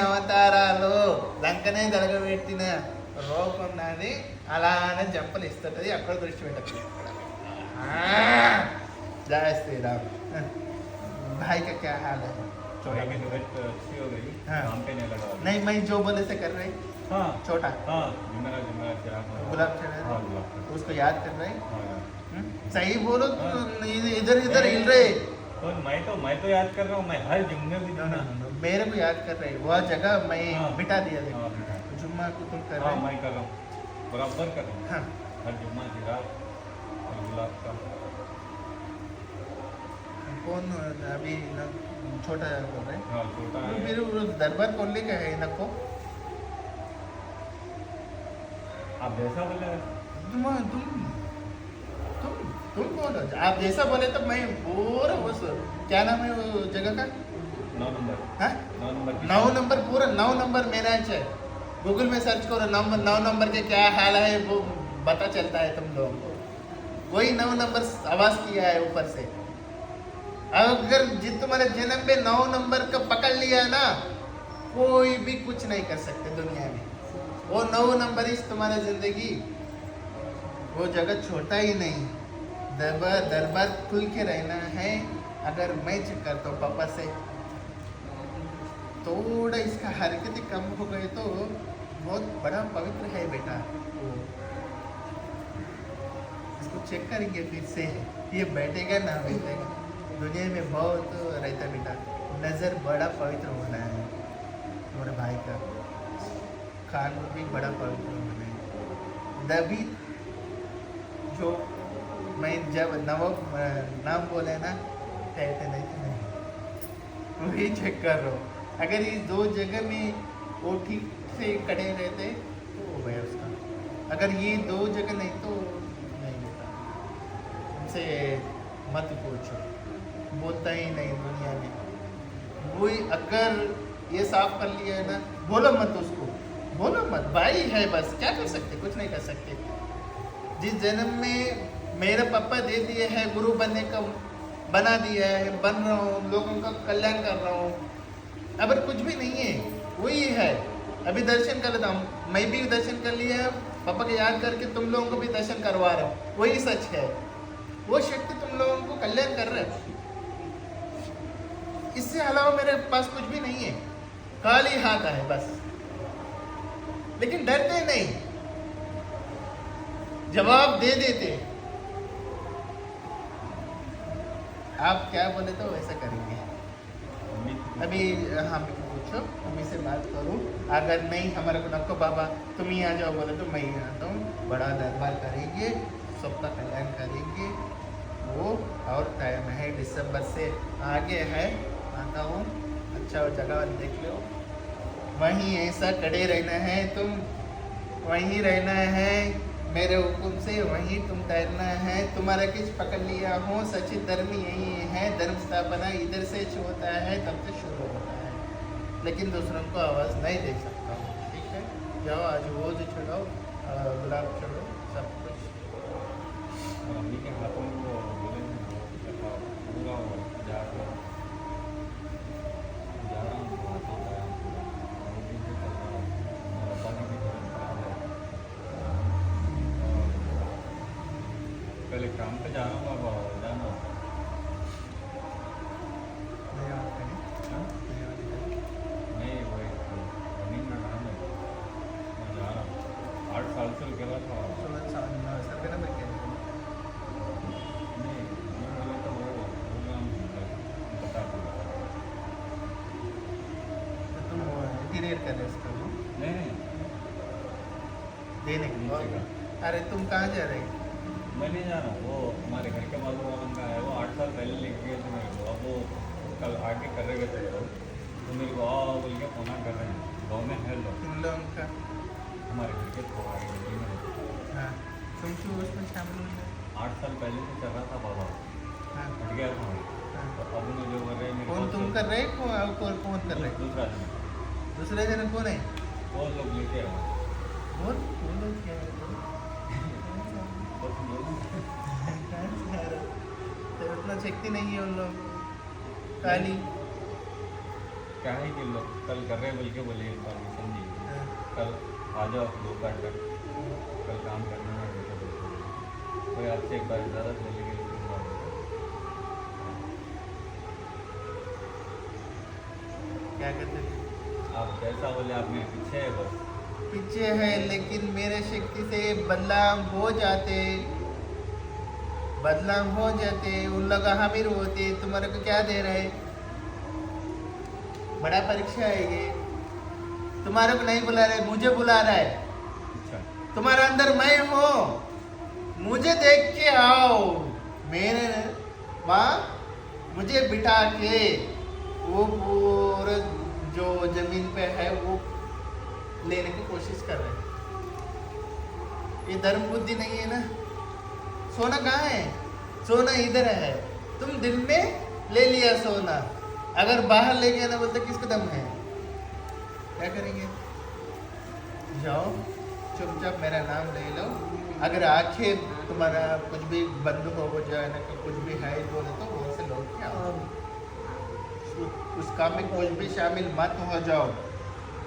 అవతారాలు లంకనే జరగబెట్టిన రూపం నాది. అలానే జంపలు ఇస్తుంటది. అక్కడ దృష్టి పెట్టదు. जय श्री राम। भाई का क्या हाल है? भाई की तबीयत अच्छी हो गई। हाँ। काम पे नहीं लगा। नहीं, मैं जो बोले से कर रही। हाँ छोटा हाँ जुमेरा चिराग गुलाब चढ़ा हाँ गुलाब उसको याद कर रही। हाँ सही बोलो। हाँ। इधर इधर हिल रहे। और मैं तो याद कर रहा हूँ। मैं हर जुम्मे भी जुम्मे मेरे को याद कर रही। वह जगह मैं हाँ। बिठा दिया देखो। हाँ, बिठा। जुम्मा को तुम कर हाँ रहे। मैं कर रहा हूँ बराबर कर रहा हूँ। हाँ। हर जुम्मा चिराग और गुलाब का कौन अभी छोटा बोल रहे। हाँ छोटा है। फिर वो दरबार खोलने का है इनको। आप जैसा बोले तुम तुम तुम बोलो। आप जैसा बोले तो मैं पूरा उस क्या नाम है वो जगह का? 9 नंबर हाँ? 9 नंबर 9 नंबर पूरा 9 नंबर मेरा है। गूगल में सर्च करो 9 नंबर के क्या हाल है वो पता चलता है तुम लोगों को। वही 9 नंबर आवाज किया है ऊपर से। अगर जिस तुम्हारे जन्म में 9 नंबर का पकड़ लिया ना कोई भी कुछ नहीं कर सकते दुनिया में। वो 9 नंबर ही तुम्हारा जिंदगी। वो जगह छोटा ही नहीं। दरबार खुल के रहना है। अगर मैं चेक करता हूँ पापा से थोड़ा इसका हरकतें कम हो गए तो बहुत बड़ा पवित्र है बेटा। इसको चेक करेंगे फिर से ये बैठेगा ना बैठेगा। दुनिया में बहुत रहता बेटा। नज़र बड़ा पवित्र होना है तुम्हारे भाई का। कान भी बड़ा पवित्र होना है। तभी जो मैं जब नाम बोले ना कहते नहीं तो नहीं वही चेक कर रहा हूँ। अगर ये 2 जगह में वो ठीक से खड़े रहते तो हो गया उसका। अगर ये 2 जगह नहीं तो नहीं बेटा। उनसे मत पूछो बोलता ही नहीं दुनिया में। वही अगर ये साफ कर लिया है ना बोलो मत उसको। बोलो मत भाई है बस क्या कर सकते कुछ नहीं कर सकते। जिस जन्म में मेरे पापा दे दिए है गुरु बनने का बना दिया है बन रहा हूँ लोगों का कल्याण कर रहा हूँ। अब कुछ भी नहीं है वही है। अभी दर्शन कर लेता हूँ मैं भी दर्शन कर लिया है पापा को याद करके तुम लोगों को भी दर्शन करवा रहा हूँ। वही सच है। वो शक्ति तुम लोगों को कल्याण कर रहा है। इससे अलावा मेरे पास कुछ भी नहीं है। खाली हाथ है बस। लेकिन डरते नहीं जवाब दे देते। आप क्या बोले तो वैसा करेंगे। अभी हाँ पूछो मम्मी से बात करूँ। अगर नहीं हमारे को नको बाबा तुम ही आ जाओ बोले तो मैं ही आता हूँ। बड़ा दरबार करेंगे सबका कल्याण करेंगे। वो और टाइम है दिसंबर से आगे है। आता हूँ अच्छा जगह देख लो। वहीं ऐसा खड़े रहना है तुम। वहीं रहना है मेरे हुक्म से। वहीं तुम तैरना है। तुम्हारा किस पकड़ लिया हो सचित धर्म यही है। धर्म स्थापना इधर से होता है तब से शुरू होता है। लेकिन दूसरों को आवाज़ नहीं दे सकता हूँ। ठीक है जाओ आज वो जो चढ़ाओ गुलाब चढ़ो सब कुछ। मम्मी के हाथों में वो बोले पूरा हो जा रहा हूँ हाथों का वो दिन से चल रहा हूँ। अब्बा की भी तबीयत खराब है। पहले काम पे जा रहा हूँ अब जाना नहीं वही रनिंग का काम है। मैं जा रहा हूँ 8 साल से रुके हुआ था। नहीं मैं बोले तो वो प्रोग्राम बता दूँगा। तुम इंटीरियर कर रहे इसका वो नहीं देने के नीचे लिए। का अरे तुम कहाँ जा रहे? मैं नहीं जा रहा हूँ। वो हमारे घर के बाजू वाला का है। वो 8 साल पहले लेके गए थे मेरे को। अब वो कल आके कर रहे थे तो मेरे को बोल के फोन कर रहे हैं गाँव में है लोग तुम लोगों का हमारे घर के थोड़ा आगे गली में। हाँ तुम क्यों उसमें शामिल हो गए? 8 साल पहले से चल रहा था बाबा हाँ हट गया था वो। हाँ। तो अब उन्हें जो कर रहे हैं मेरे कौन तुम कर रहे कौन कर रहे? दूसरा जन दूसरे जन कौन है? वो लोग लेके आए वो लोग क्या है? बस लोग तो उतना शक्ति नहीं है उन लोग खाली क्या है कि लोग कल कर रहे हैं बोल के बोले इन्फॉर्मेशन दी हाँ, कल आ जाओ दोपहर तक कल काम करने में बेटा बोलते कोई आपसे एक बार इजाज़त ले लेंगे फिर बात क्या करते थे? आप जैसा बोले आप मेरे पीछे है बस पीछे है, लेकिन मेरे शक्ति से बदलाव हो जाते, बदलाव हो जाते, उन लोग हामिर होते, तुम्हारे को क्या दे रहे? बड़ा परीक्षा है ये। तुम्हारे को नहीं बुला रहे, मुझे बुला रहा है। अच्छा तुम्हारे अंदर मैं हूँ, मुझे देख के आओ। मेरे माँ मुझे बिठा के वो पूरा जो जमीन पे है वो लेने की कोशिश कर रहे हैं। ये धर्म बुद्धि नहीं है ना। सोना कहाँ है? सोना इधर है। तुम दिन में ले लिया सोना, अगर बाहर ले गया ना बोलते किसका दम है? क्या करेंगे? जाओ चुपचाप मेरा नाम ले लो। अगर आखिर तुम्हारा कुछ भी बंद हो जाए ना, कुछ भी है बोले तो वो से लौट के आओ। उस काम में कुछ भी शामिल मत हो जाओ,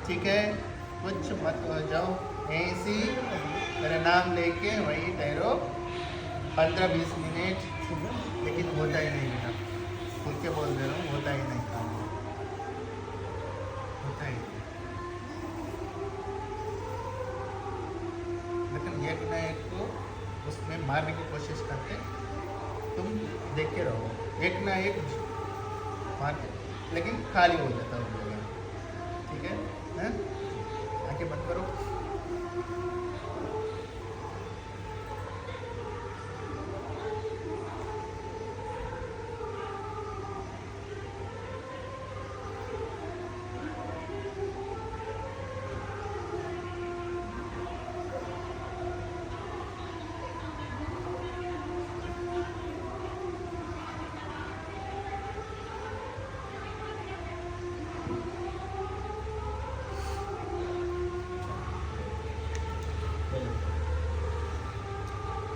ठीक है? कुछ मत हो जाओ, ऐसी मेरा नाम लेके वहीं ठहरो 15-20 मिनट। लेकिन होता ही नहीं बेटा, खुल के बोल दे रहा हूँ, होता ही नहीं काम, होता ही नहीं। लेकिन एक ना एक को उसमें मारने की कोशिश करते, तुम देख के रहो, एक ना एक मारते, लेकिन खाली हो जाता है वो जगह, ठीक है? हैं? आंखें बंद करो।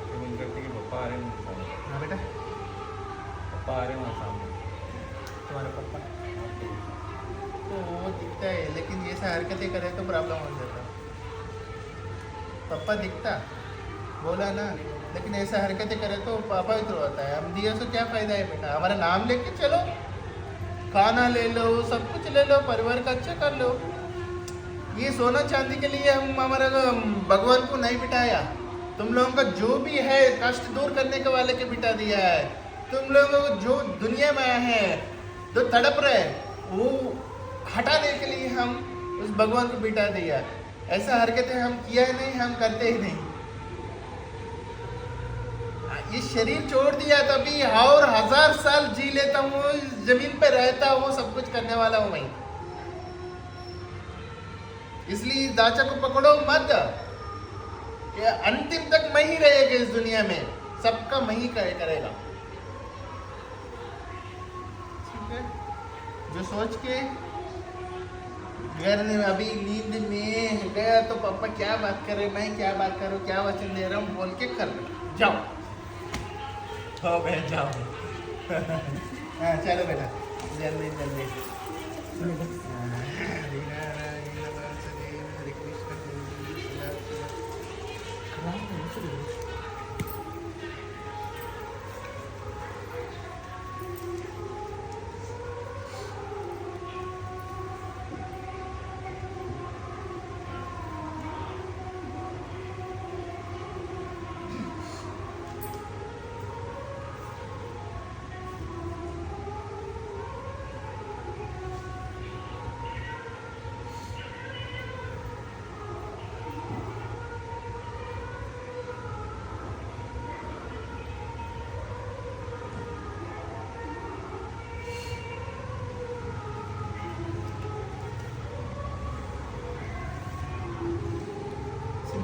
तो बोल करते कि पापा आ रहे हैं मेरे सामने हाँ बेटा, पापा आ रहे हैं वहाँ सामने तुम्हारा पापा आपको तो वो दिखता है, लेकिन ये ऐसा हरकतें करे तो प्रॉब्लम हो जाता। पापा दिखता बोला ना, लेकिन ऐसा हरकतें करे तो पापा ही तो होता है। हम दिए से क्या फायदा है बेटा? हमारा नाम लेके चलो, खाना ले लो, सब कुछ ले लो, परिवार का अच्छा कर लो। ये सोना चांदी के लिए हम हमारा भगवान को नहीं बिठाया। तुम लोगों का जो भी है कष्ट दूर करने के वाले के बिठा दिया है। तुम लोगों को जो दुनिया में है, जो तड़प रहे, वो हटाने के लिए हम उस भगवान को बिठा दिया। ऐसा हरकतें हम किया ही नहीं, हम करते ही नहीं। ये शरीर छोड़ दिया तभी और 1000 साल जी लेता हूँ, इस जमीन पे रहता हूँ, सब कुछ करने वाला हूँ मैं। इसलिए दाचा को पकड़ो मत, ये अंतिम तक मैं ही रहेगा इस दुनिया में, सबका मैं ही करेगा, ठीक है? जो सोच के घर में अभी नींद में गया तो पापा क्या बात कर रहे, मैं क्या बात करूं, क्या वचन दे रहा हूं बोल के कर रहे, जाओ हो बहन जाओ। हाँ चलो बेटा, जल्दी जल्दी। हरे कृष्ण।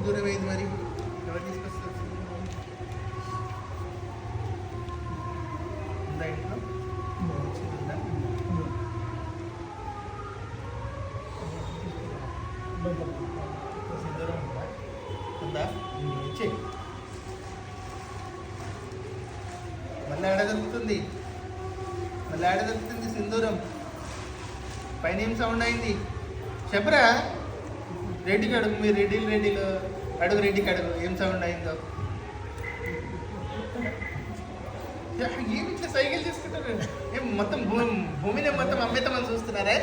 దూరం అయింది మరి ఎవరు తీసుకొస్తారు ఉందా ఇంట్లో ఉందా సింధూరం ఉందా ఉందా ఇచ్చే మళ్ళీ ఆడ దొరుకుతుంది సింధూరం పైన ఏం సౌండ్ అయింది చెప్పరా? రెడ్డికి అడుగు, మీరు రెడ్డిలు అడుగు, రెడ్డికి అడుగు ఏం సౌండ్ అయిందో. ఏమి ఇట్లా సైకిల్ చేసుకుంటారు? ఏం మొత్తం భూమిని మొత్తం అమ్మేతమని చూస్తున్నారా?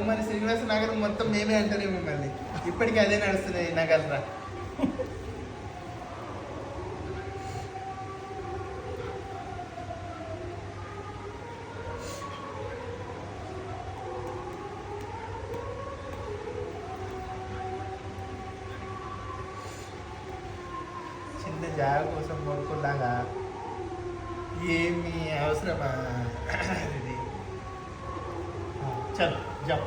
మరి శ్రీనివాస నగరం మొత్తం మేమే అంటారే మిమ్మల్ని. ఇప్పటికీ అదే నడుస్తుంది నగర్రా. చిన్న జాగ కోసం కొనుక్కున్నాగా ఏమి అవసరమా ఇది? చలో జాబ్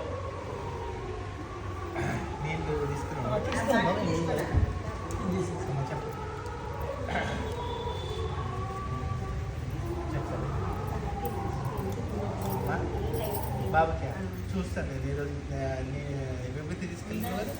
నీళ్ళు తీసుకున్నాను. చెప్పు చెప్పండి బాబుకి చూస్తాను నేను ఈరోజు విభూతి తీసుకెళ్తాను కదా.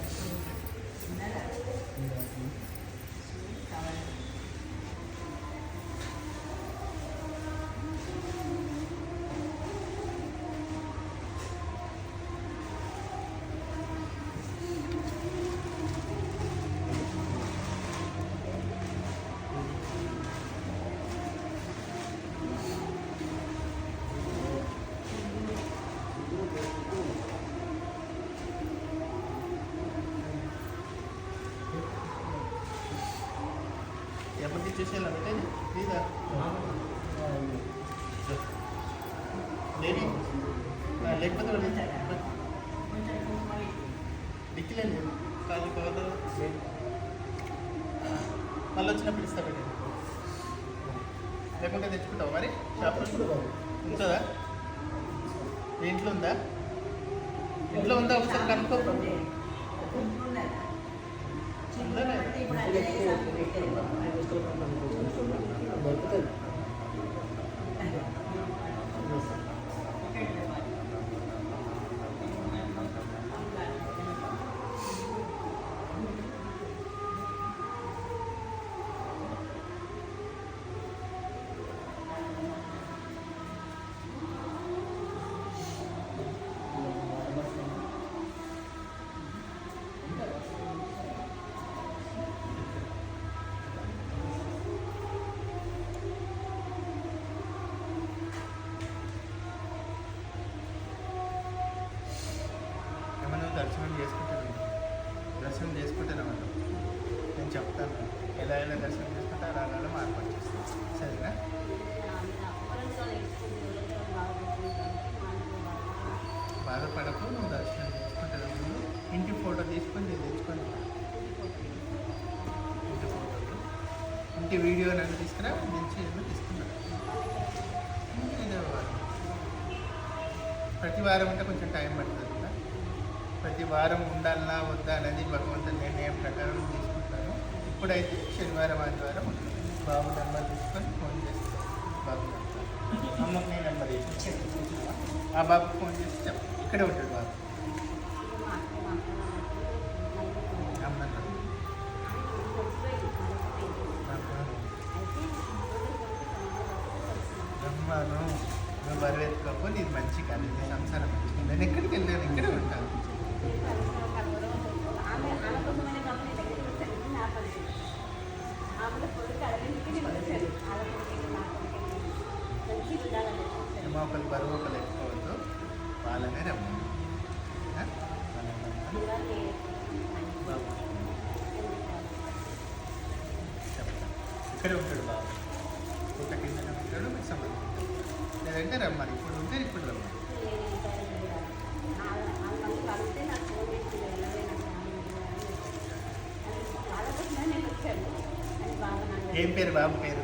ఎప్పటికి చూసేలా పెట్టేది లేదా లేకపోతే డిక్కిలేదు కాదు కవర్ మళ్ళీ వచ్చినప్పుడు ఇస్తా పెట్టండి. లేకుంటే తెచ్చుకుంటావు మరి షాప్లో ఉంటుందా? ఇంట్లో ఉందా? ఇంట్లో ఉందా? ఒకసారి కనుక్కో. దర్శనం చేసుకుంటానమాట. నేను చెప్తాను ఎలా అయినా దర్శనం చేసుకుంటే అలా మార్పు వచ్చేస్తాను. సరేనా? బాధపడకు, నువ్వు దర్శనం చేసుకుంటాను. ముందు ఇంటి ఫోటో తీసుకొని నేను తెచ్చుకొని ఇంటి ఫోటోలు ఇంటి వీడియో నన్ను తీసుకురా, నుంచి ఏమో తీసుకున్నాను. ప్రతి వారం అంటే కొంచెం టైం పడుతుంది కదా. ప్రతి వారం ఉండాలన్నా వద్దా అనేది భగవంతుని నిర్ణయం ప్రకారం తీసుకుంటాను. ఇప్పుడైతే శనివారం ఆదివారం ఉంటుంది. బాబు నెంబర్ తీసుకొని ఫోన్ చేస్తాను. బాబు అమ్మకి నీ నెంబర్ ఇచ్చి ఆ బాబుకి ఫోన్ చేసి చెప్పు. ఇక్కడే ఉంటాడు బాబు. రమ్మను, నువ్వు బరువు ఎత్తుకోకపోతే నీది మంచి కాదు, నీ సంసారం మంచిగా. నేను ఎక్కడికి వెళ్ళాను, ఇక్కడే ఉంటాను. ఒకరు బరువు ఒకరు ఎత్తుకోవద్దు, వాళ్ళనే రమ్మను. బాబు చెప్తాను, ఇక్కడే ఉంటాడు బాబు. పుట్ట కింద ఉంటాడు, మీకు సంబంధం లేదంటే రమ్మని. ఇప్పుడు ఉంటే ఇప్పుడు రమ్మని. ఏం పేరు బాబు పేరు?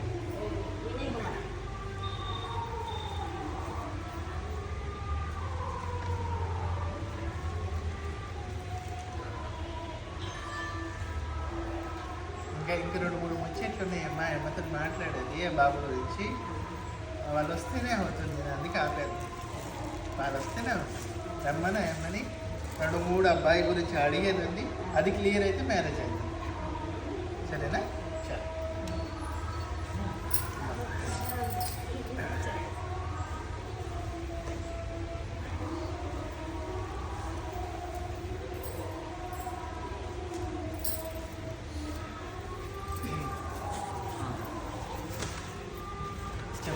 ఇంకా 2-3 ముచ్చట్లు ఉన్నాయి. అమ్మతో మాట్లాడేది ఆ బాబు గురించి. వాళ్ళు వస్తేనే అవుతుంది, నేను అందుకే ఆపాను. వాళ్ళు వస్తేనే అవుతుంది. రమ్మని అమ్మని 2-3 అబ్బాయి గురించి అడిగేది ఉంది. అది క్లియర్ అయితే మ్యారేజ్ అవుతుంది. సరేనా?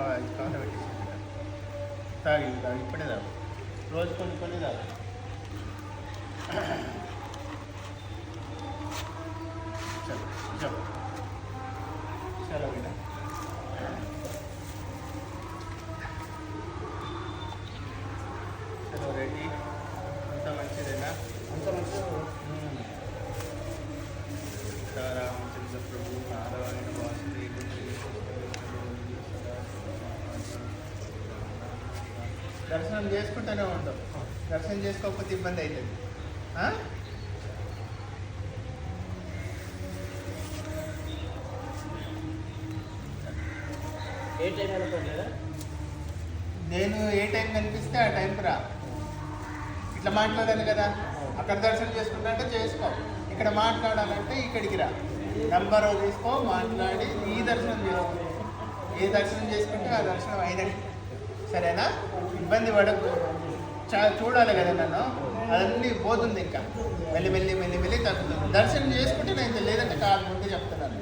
కాఫీ పెట్టేసి తాగి ఇప్పుడే తాగు రోజు కొన్ని తాగు చలో చలో చలో बेटा చలో రెడీ అంత మంచిదేనా అంత మంచిగా రామచంద్ర ప్రభు నారాయణ వాసుదేవ దర్శనం చేసుకుంటూనే ఉంటాం దర్శనం చేసుకోకపోతే ఇబ్బంది అవుతుంది ఆ? ఏ టైం అనుకోలేదా నేను ఏ టైం కనిపిస్తే ఆ టైంకి రా ఇట్లా మాట్లాడాలి కదా అక్కడ దర్శనం చేసుకుంటా అంటే చేసుకో ఇక్కడ మాట్లాడాలంటే ఇక్కడికి రా నంబర్ తీసుకో మాట్లాడి ఈ దర్శనం చేసుకో ఏ దర్శనం చేసుకుంటే ఆ దర్శనం అయినట్టు సరేనా ఇబ్బంది పడకు చూడాలి కదా నన్ను అదన్నీ పోతుంది ఇంకా మెల్లి తగ్గుతుంది దర్శనం చేసుకుంటే నేను లేదంటే కాదు ముందే చెప్తున్నాను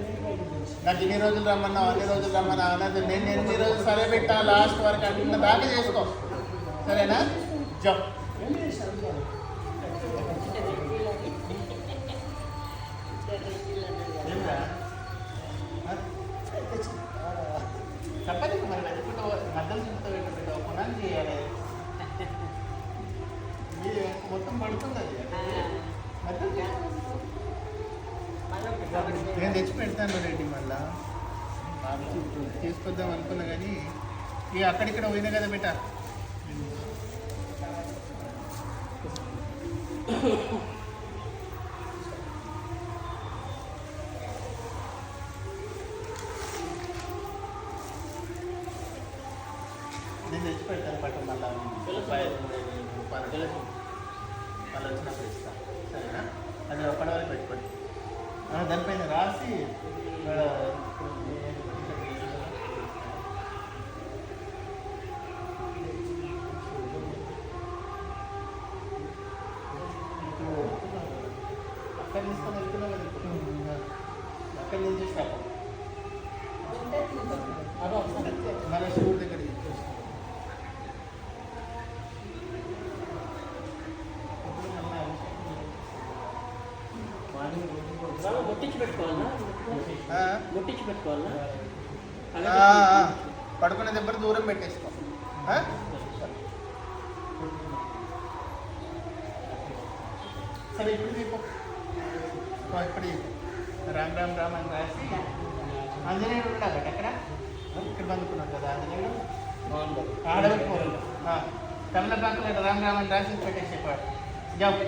నాకు ఇన్ని రోజులు రమ్మన్నా అన్ని రోజులు రమ్మన్నా అన్నది నేను ఎన్ని రోజులు సరే పెట్టా లాస్ట్ వరకు అన్న దాకా చేసుకో సరేనా జప్ చెప్పండి మరి వెతుకుంటూ మద్దలు చుట్టూ పెట్టు పునాది చేయాలి ఇది మొత్తం పడుతుంది అది మద్దలు నేను తెచ్చి పెడతాను రెడ్డి మళ్ళా తీసుకొద్దాం అనుకున్నా కానీ ఇక అక్కడిక్కడ పోయినా కదా బెట నేను తెచ్చి పెడతాను పట్టు మళ్ళా మళ్ళీ వచ్చినప్పుడు ఇస్తాను సరేనా అది ఒక్కడి వరకు పెట్టుకోండి దానిపైన రాసి అక్కడ తీసుకొని వెళ్తున్నావు కదా అక్కడి నుంచి స్టాప్ మన శివుడి దగ్గర ముట్టించి పెట్టుకోవాలా ముట్టించి పెట్టుకోవాలా పడుకునే దెబ్బ దూరం పెట్టేసుకో సరే ఇప్పుడు తీపో ఇప్పుడు రామ్ రామ్ రామ్ అని రాసి ఆంజనేయుడు కూడా అక్కడ ఎక్కడ ఇక్కడ బందుకున్నాడు కదా ఆంజనేయుడు ఆడవిపోరు తమిళపాకలో రామ్ రామ్ అని రాసి పెట్టేసేపాడు జాబ్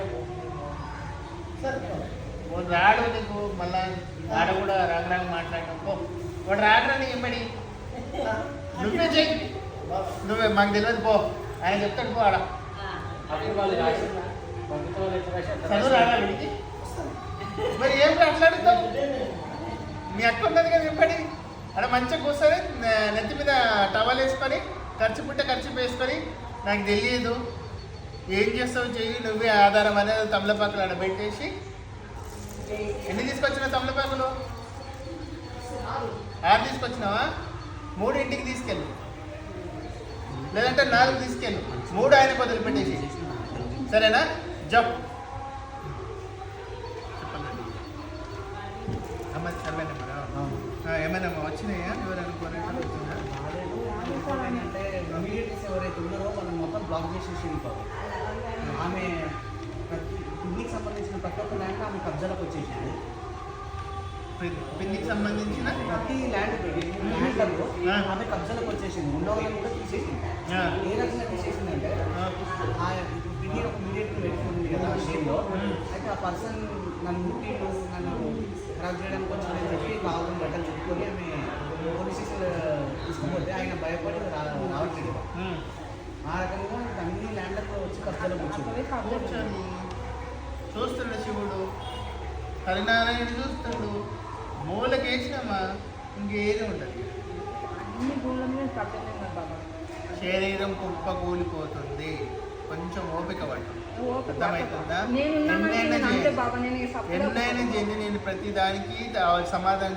రాడు నీకు మళ్ళా ఆడ కూడా రాగరాగ మాట్లాడటం పో వాడు రాడరా నీ ఎంబడి నువ్వే చెయ్యి నువ్వే మాకు తెలియదు పో ఆయన చెప్తాడు పో ఆడ చదువు రాడా వీడికి మరి ఏం మాట్లాడుతావు మీ అక్క ఉన్నది కదా ఎంబడి ఆడ మంచిగా కూర్చొని నెత్తి మీద టవల్ వేసుకొని ఖర్చు వేసుకొని నాకు తెలియదు ఏం చేస్తావు చెయ్యి నువ్వే ఆధారం అనేది తమలపాకులు ఆడ పెట్టేసి ఎన్ని తీసుకొచ్చిన తమలపాకులు 6 తీసుకొచ్చినావా 3 ఇంటికి తీసుకెళ్ళు లేదంటే 4 తీసుకెళ్ళు 3 ఆయన వదిలి పెట్టేసి సరేనా జప్ ఏమైనా వచ్చినాయా ఎవరైనా అంటే ఇమీడియట్లీస్ ఎవరైతే ఉన్నారో మనం మొత్తం బ్లాక్ చేసేసి వెళ్ళిపోవాలి ఆమె పిన్నికి సంబంధించిన ప్రతి ఒక్క ల్యాండ్ ఆమె కబ్జాలకు వచ్చేసింది పిన్నికి సంబంధించిన ప్రతి ల్యాండ్లలో ఆమె కబ్జాలకు వచ్చేసింది ఉండవాళ్ళని కూడా తీసేసింది ఏ రకంగా తీసేసిందంటే పిన్ని ఒక మీడియేట్ పెట్టుకుంది కదా విషయంలో అయితే ఆ పర్సన్ నన్ను ముట్టిండు నన్ను ఖరాబ్ చేయడానికి వచ్చి చెప్పి కావాలని బట్టలు చెప్పుకొని ఆమె పోలీస్ స్టేషన్ తీసుకుపోతే ఆయన భయపడి రావట్లేదు ఆ రకంగా అన్ని ల్యాండ్లకు వచ్చి కబ్జాలకు వచ్చింది చూస్తాడు శివుడు హరినారాయణ చూస్తాడు మూలకేసినామా ఇంకేది ఉండదు శరీరం కుప్ప కూలిపోతుంది కొంచెం ఓపిక పట్టు అర్థమవుతుందా ఎన్నైనా చేయండి నేను ప్రతి దానికి సమాధానం